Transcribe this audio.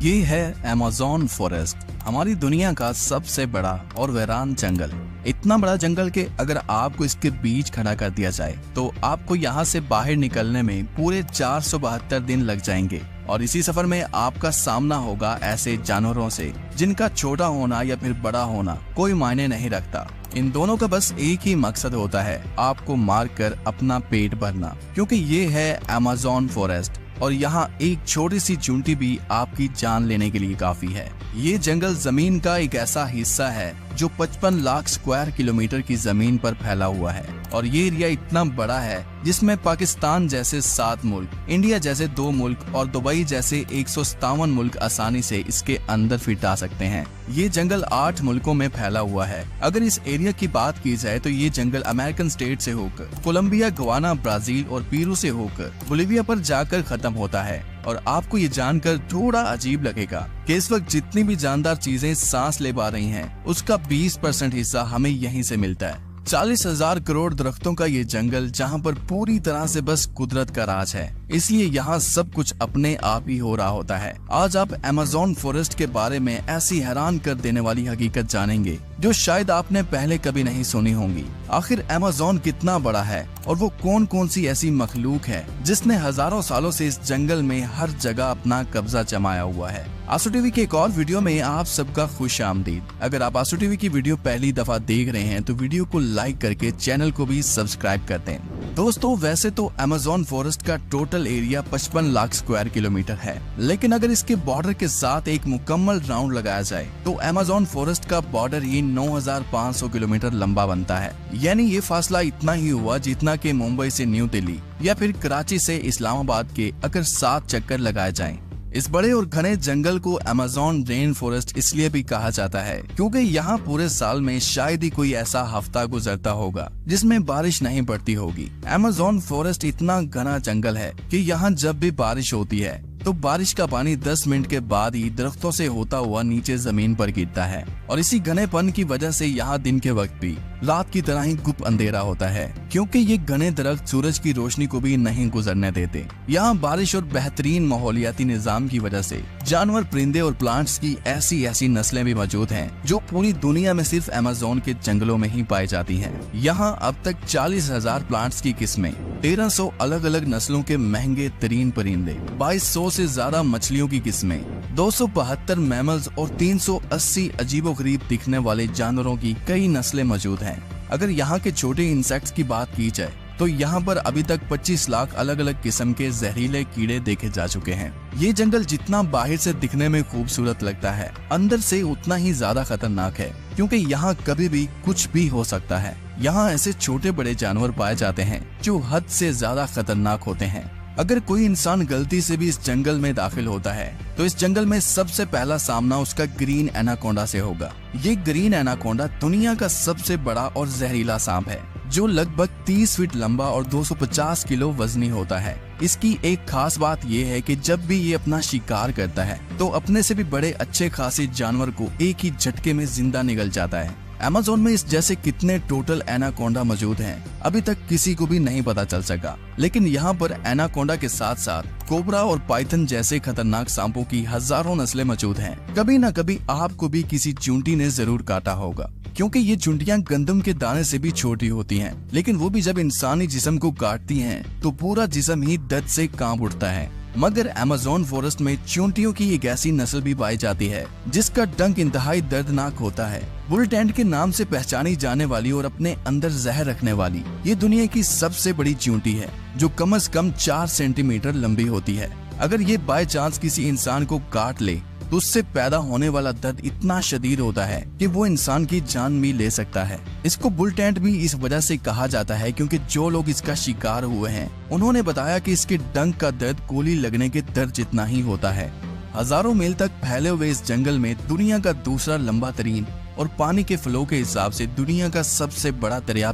ये है Amazon forest, हमारी दुनिया का सबसे बड़ा और वीरान जंगल। इतना बड़ा जंगल कि अगर आपको इसके बीच खड़ा कर दिया जाए तो आपको यहाँ से बाहर निकलने में पूरे 472 दिन लग जाएंगे। और इसी सफर में आपका सामना होगा ऐसे जानवरों से जिनका छोटा होना या फिर बड़ा होना कोई मायने नहीं रखता। इन दोनों का बस एक ही मकसद होता है, आपको मारकर अपना पेट भरना, क्योंकि ये है अमेज़न फॉरेस्ट और यहाँ एक छोटी सी चूंटी भी आपकी जान लेने के लिए काफी है। ये जंगल जमीन का एक ऐसा हिस्सा है जो 55 लाख स्क्वायर किलोमीटर की जमीन पर फैला हुआ है और ये एरिया इतना बड़ा है जिसमें पाकिस्तान जैसे 7 मुल्क, इंडिया जैसे 2 मुल्क और दुबई जैसे 157 मुल्क आसानी से इसके अंदर फिट आ सकते हैं। ये जंगल 8 मुल्कों में फैला हुआ है। अगर इस एरिया की बात की जाए तो ये जंगल अमेरिकन स्टेट से होकर कोलंबिया, गवाना, ब्राजील और पेरू से होकर बोलिविया पर जाकर खत्म होता है। और आपको ये जानकर थोड़ा अजीब लगेगा कि इस वक्त जितनी भी जानदार चीजें सांस ले पा रही हैं, उसका 20% हिस्सा हमें यहीं से मिलता है। 40,000 करोड़ दरख्तों का ये जंगल जहाँ पर पूरी तरह से बस कुदरत का राज है, इसलिए यहाँ सब कुछ अपने आप ही हो रहा होता है। आज आप अमेज़न फॉरेस्ट के बारे में ऐसी हैरान कर देने वाली हकीकत जानेंगे जो शायद आपने पहले कभी नहीं सुनी होंगी। आखिर अमेज़न कितना बड़ा है और वो कौन कौन सी ऐसी मखलूक है जिसने हजारों सालों से इस जंगल में हर जगह अपना कब्जा जमाया हुआ है। आंसू टीवी के एक और वीडियो में आप सबका खुश आमदीद। अगर आप आंसू टीवी की वीडियो पहली दफा देख रहे हैं तो वीडियो को लाइक करके चैनल को भी सब्सक्राइब कर दें। दोस्तों, वैसे तो अमेज़न फॉरेस्ट का total area 55 lakh square kilometre है, लेकिन अगर इसके बॉर्डर के साथ एक मुकम्मल राउंड लगाया जाए तो अमेज़न फॉरेस्ट का बॉर्डर ही 9,500 किलोमीटर लंबा बनता है। यानी ये फासला इतना ही हुआ जितना कि मुंबई से न्यू दिल्ली या फिर कराची से इस्लामाबाद के अगर 7 चक्कर लगाए जाएं। इस बड़े और घने जंगल को अमेज़न रेन फॉरेस्ट इसलिए भी कहा जाता है क्योंकि यहाँ पूरे साल में शायद ही कोई ऐसा हफ्ता गुजरता होगा जिसमें बारिश नहीं पड़ती होगी। अमेज़न फॉरेस्ट इतना घना जंगल है कि यहाँ जब भी बारिश होती है तो बारिश का पानी 10 मिनट के बाद ही दरख्तों से होता हुआ नीचे जमीन पर गिरता है और इसी घनेपन की वजह से यहाँ दिन के वक्त भी रात की तरह ही गुप अंधेरा होता है, क्योंकि ये घने दरख्त सूरज की रोशनी को भी नहीं गुजरने देते। यहाँ बारिश और बेहतरीन माहौलियाती निजाम की वजह से जानवर, परिंदे और प्लांट्स की ऐसी नस्लें भी मौजूद हैं जो पूरी दुनिया में सिर्फ अमेज़न के जंगलों में ही पाई जाती हैं। यहाँ अब तक 40,000 प्लांट्स की किस्में, 1300 अलग अलग नस्लों के महंगे तरीन परिंदे, 2200 से ज्यादा मछलियों की किस्में, 272 मैमल्स और 380 अजीबोगरीब दिखने वाले जानवरों की कई नस्लें मौजूद हैं। अगर यहाँ के छोटे इंसेक्ट्स की बात की जाए तो यहाँ पर अभी तक 25 लाख अलग अलग किस्म के जहरीले कीड़े देखे जा चुके हैं। ये जंगल जितना बाहर से दिखने में खूबसूरत लगता है, अंदर से उतना ही ज्यादा खतरनाक है, क्योंकि यहाँ कभी भी कुछ भी हो सकता है। यहाँ ऐसे छोटे बड़े जानवर पाए जाते हैं जो हद से ज्यादा खतरनाक होते हैं। अगर कोई इंसान गलती से भी इस जंगल में दाखिल होता है तो इस जंगल में सबसे पहला सामना उसका ग्रीन एनाकोंडा से होगा। ये ग्रीन एनाकोंडा दुनिया का सबसे बड़ा और जहरीला सांप है जो लगभग 30 फीट लंबा और 250 किलो वजनी होता है। इसकी एक खास बात ये है कि जब भी ये अपना शिकार करता है तो अपने से भी बड़े अच्छे खासे जानवर को एक ही झटके में जिंदा निगल जाता है। अमेज़न में इस जैसे कितने टोटल एनाकोंडा मौजूद हैं अभी तक किसी को भी नहीं पता चल सका, लेकिन यहाँ पर एनाकोंडा के साथ साथ कोबरा और पाइथन जैसे खतरनाक सांपों की हजारों नस्लें मौजूद हैं। कभी न कभी आपको भी किसी चूंटी ने जरूर काटा होगा, क्योंकि ये चूंटियां गंदम के दाने से भी छोटी होती हैं, लेकिन वो भी जब इंसानी जिस्म को काटती हैं तो पूरा जिस्म ही दर्द से कांप उठता है। मगर अमेज़न फॉरेस्ट में चूंटियों की एक ऐसी नस्ल भी पाई जाती है जिसका डंक इंतहाई दर्दनाक होता है। बुल टेंट के नाम से पहचानी जाने वाली और अपने अंदर जहर रखने वाली ये दुनिया की सबसे बड़ी चूंटी है जो कम से कम 4 सेंटीमीटर लंबी होती है। अगर ये बाय चांस किसी इंसान को काट ले तो उससे पैदा होने वाला दर्द इतना शदीद होता है कि वो इंसान की जान भी ले सकता है। इसको बुल टेंट भी इस वजह से कहा जाता है क्योंकि जो लोग इसका शिकार हुए हैं उन्होंने बताया कि इसके डंक का दर्द गोली लगने के दर्द जितना ही होता है। हजारों मील तक फैले हुए इस जंगल में दुनिया का दूसरा लंबा तरीन और पानी के फ्लो के हिसाब से दुनिया का सबसे बड़ा दरिया